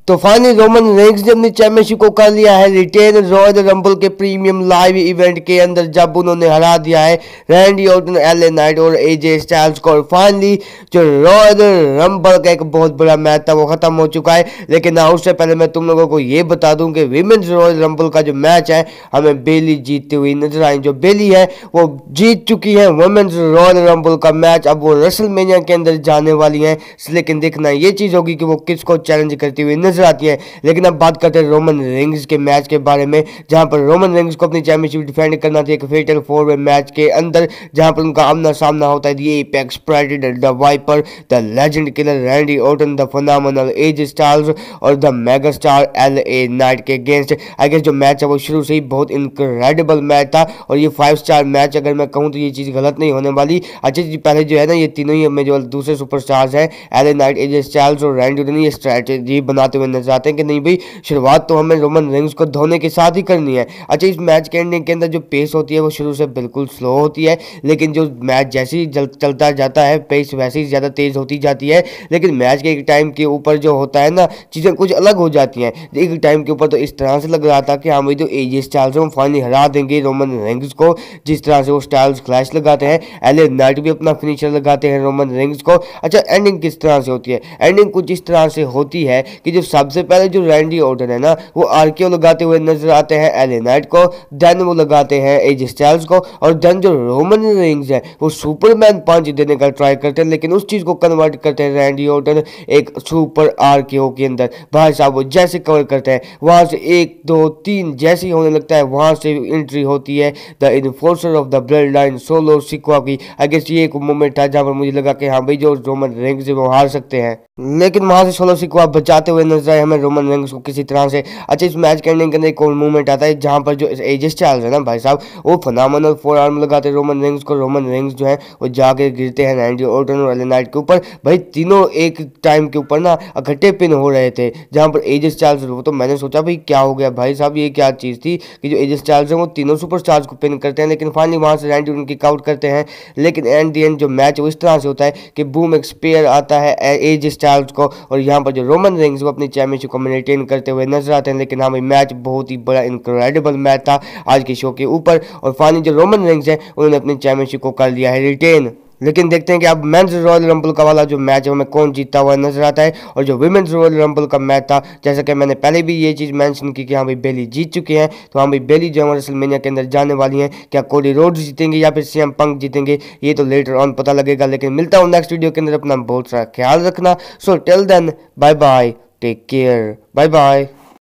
तो finally Roman Reigns ने अपनी चैंपियनशिप को कर लिया है रिटेन रॉयल रंबल के प्रीमियम लाइव इवेंट के अंदर, जब उन्होंने हरा दिया है रैंडी ऑर्टन, एलए नाइट और एजे स्टाइल्स को। और फाइनली जो रॉयल रंबल का एक बहुत बड़ा मैच था वो खत्म हो चुका है। लेकिन उससे पहले मैं तुम लोगों को ये बता दूं कि विमेंस रॉयल रंबल का जो मैच है हमें बेली जीतती हुई नजर आई। जो बेली है वो जीत चुकी है वुमेन्स रॉयल रंबल का मैच। अब वो रेसलमेनिया के अंदर जाने वाली है, लेकिन देखना ये चीज होगी कि वो किसको चैलेंज करती हुई नजर आती है। लेकिन अब बात करते हैं रोमन रेंस के मैच के बारे में, जहां पर रोमन रेंस को अपनी चैंपियनशिप डिफेंड करना थी एक फेटल 4-वे मैच के अंदर, जहां पर उनका आमना सामना होता है the apex predator, the viper, the legend killer Randy Orton, the phenomenal AJ Styles और the mega star LA Knight के अगेंस्ट। आई गेस जो मैच है वो शुरू से ही बहुत इनक्रेडिबल मैच था और ये 5 स्टार मैच अगर मैं कहूँ तो ये चीज़ गलत नहीं होने वाली। अच्छा जी, पहले जो है ना ये तीनों ही हमें जो दूसरे सुपरस्टार्स हैं एलए नाइट, एजे स्टाइल्स और रैंडी ऑर्टन, ये स्ट्रैटेजी बनाते हुए नजर आते हैं कि नहीं भाई शुरुआत तो हमें रोमन रेंस को धोने के साथ ही करनी है। अच्छा, इस मैच के एंडिंग के अंदर जो पेस होती है वो शुरू से बिल्कुल स्लो होती है, लेकिन जो मैच जैसे ही चलता जाता है पेस वैसे ही ज़्यादा तेज़ होती जाती है। लेकिन मैच के एक टाइम के ऊपर जो होता है ना चीज़ें कुछ अलग हो जाती हैं। एक टाइम के ऊपर तो इस तरह से लग रहा था कि हाँ भाई जो एजे स्टाइल्स हम फाइनली हरा देंगे रोमन रेंस को, जिस तरह से वो स्टाइल्स क्लैश लगाते हैं। एलए नाइट भी अपना फिनिशर लगाते हैं रोमन रेंस को। अच्छा, एंडिंग किस तरह से होती है? एंडिंग कुछ इस तरह से होती है कि जो सबसे पहले जो रैंडी ऑर्टन है ना वो आरकेओ लगाते हुए नजर आते हैं एलए नाइट को, देन वो लगाते हैं एजे स्टाइल्स को, और देन जो रोमन रेंस है वो सुपरमैन पंच देने का ट्राई करते हैं, लेकिन उस चीज को कन्वर्ट करते हैं रैंडी ऑर्टन एक सुपर आरकेओ के अंदर। भाई साहब वो जैसे कवर करते हैं वहां से 1 2 3 जैसे ही होने लगता है वहां से एंट्री होती है the enforcer of the bloodline Solo Sikoa की। आई गेस ये एक मोमेंट था जहां पर मुझे लगा कि हाँ भाई जो रोमन रेंस है वो हार सकते हैं, लेकिन वहां से सोलो सिक्वा बचाते हुए नजर आए हमें रोमन रेंस को किसी तरह से। अच्छा, इस मैच के एंडिंग के अंदर एक और मूवमेंट आता है जहां पर जो एजे स्टाइल्स है ना भाई साहब वो फिनोमिनल 4 आर्म लगाते हैं रोमन रेंस को। रोमन रेंस जो है वो जाके गिरते हैं रैंडी ऑर्टन और एलए नाइट के ऊपर। भाई तीनों एक टाइम के ऊपर ना इकट्ठे पिन हो रहे थे, जहां पर एजे स्टाइल्स वो तो मैंने सोचा भाई क्या हो गया भाई साहब, ये क्या चीज़ थी कि जो एजे स्टाइल्स है वो तीनों सुपरस्टार्स को पिन करते हैं, लेकिन फाइनली वहां से रैंडी ऑर्टन किक आउट करते हैं। लेकिन एंड दी एंड जो मैच वो इस तरह से होता है कि बूम एक स्पेयर आता है एजे स्टाइल्स को, और यहाँ पर जो रोमन रेंस वो अपनी चैंपियनशिप को मेंटेन करते हुए नजर आते हैं। लेकिन हाँ भाई मैच बहुत ही बड़ा इनक्रेडिबल मैच था आज के शो के ऊपर, और फाइनली जो रोमन रेंस है उन्होंने अपनी चैंपियनशिप को कर लिया है रिटेन। लेकिन देखते हैं कि अब मेंस रॉयल रंबल का वाला जो मैच है हमें कौन जीतता हुआ नजर आता है। और जो विमेंस रॉयल रंबल का मैच था, जैसा कि मैंने पहले भी ये चीज़ मेंशन की कि हाँ भाई बेली जीत चुके हैं, तो हाँ भाई बेली जो है रेसलमेनिया के अंदर जाने वाली हैं। क्या कोडी रोड्स जीतेंगे या फिर सीएम पंक जीतेंगे ये तो लेटर ऑन पता लगेगा। लेकिन मिलता हूँ नेक्स्ट वीडियो के अंदर, अपना बहुत सारा ख्याल रखना। So till then bye bye, take care, bye bye.